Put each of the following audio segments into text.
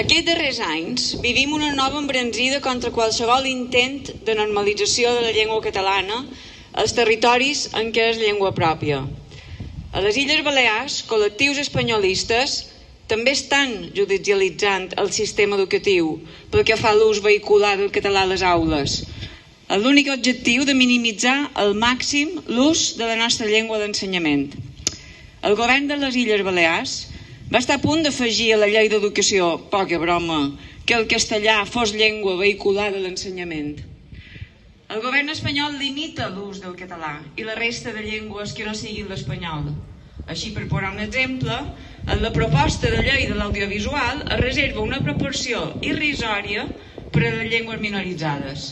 Aquests darrers anys vivim una nova embranzida contra qualsevol intent de normalització de la llengua catalana als territoris en què és llengua pròpia. A les Illes Balears, col·lectius espanyolistes també estan judicialitzant el sistema educatiu pel que fa a l'ús vehicular del català a les aules, amb l'únic objectiu de minimitzar al màxim l'ús de la nostra llengua d'ensenyament. El govern de les Illes Balears va estar a punt d'afegir a la llei d'educació, poca broma, que el castellà fos llengua vehicular de l'ensenyament. El govern espanyol limita l'ús del català i la resta de llengües que no siguin l'espanyol. Així, per posar un exemple, en la proposta de llei de l'audiovisual es reserva una proporció irrisòria per a les llengües minoritzades.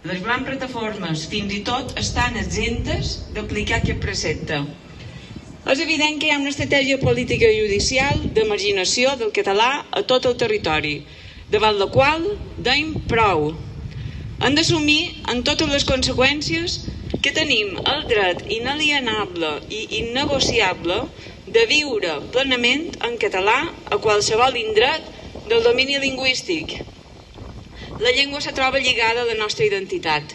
Les grans plataformes fins i tot estan exemptes d'aplicar aquest precepte. És evident que hi ha una estratègia política i judicial de marginació del català a tot el territori, davant la qual deim prou. Hem d'assumir en totes les conseqüències que tenim el dret inalienable i innegociable de viure plenament en català a qualsevol indret del domini lingüístic. La llengua se troba lligada a la nostra identitat.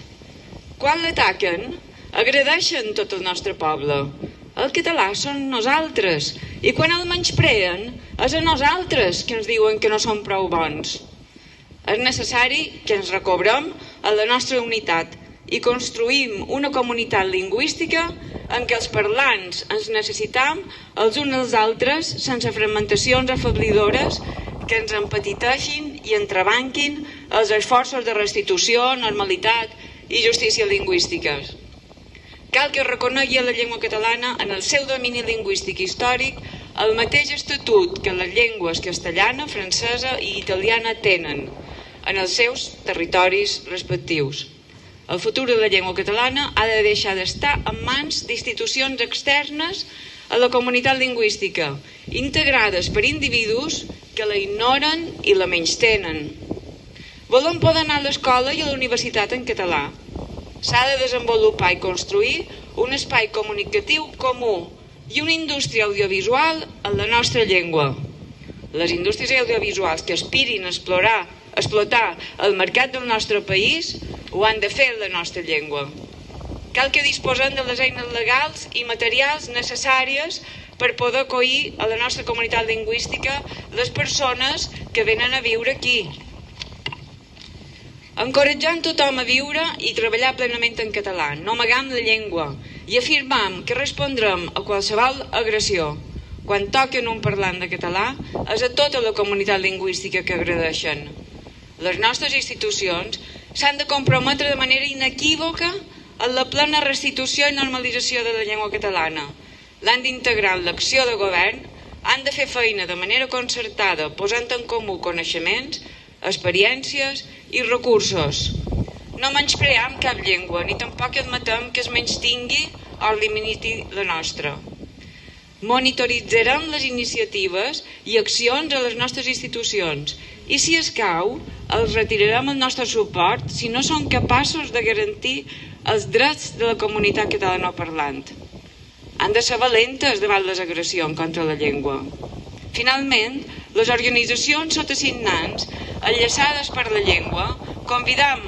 Quan l'ataquen, agredeixen tot el nostre poble. El català són nosaltres, i quan el menyspreen, és a nosaltres que ens diuen que no som prou bons. És necessari que ens recobrem a la nostra unitat i construïm una comunitat lingüística en què els parlants ens necessitam els uns als altres sense fragmentacions afeblidores que ens empetiteixin i entrebanquin els esforços de restitució, normalitat i justícia lingüístiques. Cal que es reconegui a la llengua catalana en el seu domini lingüístic històric el mateix estatut que les llengües castellana, francesa i italiana tenen en els seus territoris respectius. El futur de la llengua catalana ha de deixar d'estar en mans d'institucions externes a la comunitat lingüística, integrades per individus que la ignoren i la menystenen. Volem poder anar a l'escola i a la universitat en català. S'ha de desenvolupar i construir un espai comunicatiu comú i una indústria audiovisual en la nostra llengua. Les indústries audiovisuals que aspirin a explotar el mercat del nostre país ho han de fer en la nostra llengua. Cal que disposem de les eines legals i materials necessàries per poder acollir a la nostra comunitat lingüística les persones que venen a viure aquí. Encoratjant tothom a viure i treballar plenament en català, no amagam la llengua i afirmam que respondrem a qualsevol agressió. Quan toquen un parlant de català, és a tota la comunitat lingüística que agredeixen. Les nostres institucions s'han de comprometre de manera inequívoca en la plena restitució i normalització de la llengua catalana. L'han d'integrar en l'acció de govern, han de fer feina de manera concertada, posant en comú coneixements, experiències i recursos. No menyspream cap llengua, ni tampoc admetem que es menystingui o limiti la nostra. Monitoritzarem les iniciatives i accions a les nostres institucions i, si escau, els retirarem el nostre suport si no són capaços de garantir els drets de la comunitat catalanoparlant. Han de ser valentes davant les agressions contra la llengua. Finalment, les organitzacions sotasignants enllaçades per la llengua convidam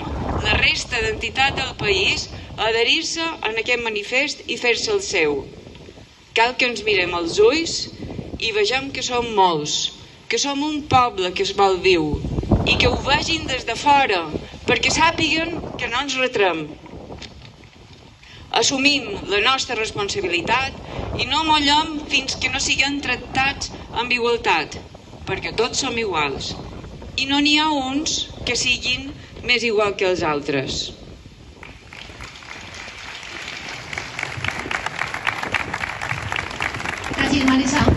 la resta d'entitats del país a adherir-se a aquest manifest i fer-se el seu. Cal que ens mirem als ulls i vegem que som molts, que som un poble que es vol viu i que ho vegin des de fora perquè sàpiguen que no ens retrem. Assumim la nostra responsabilitat i no mollem fins que no siguem tractats amb igualtat, perquè tots som iguals i no n'hi ha uns que siguin més igual que els altres. Gràcies, Marisa.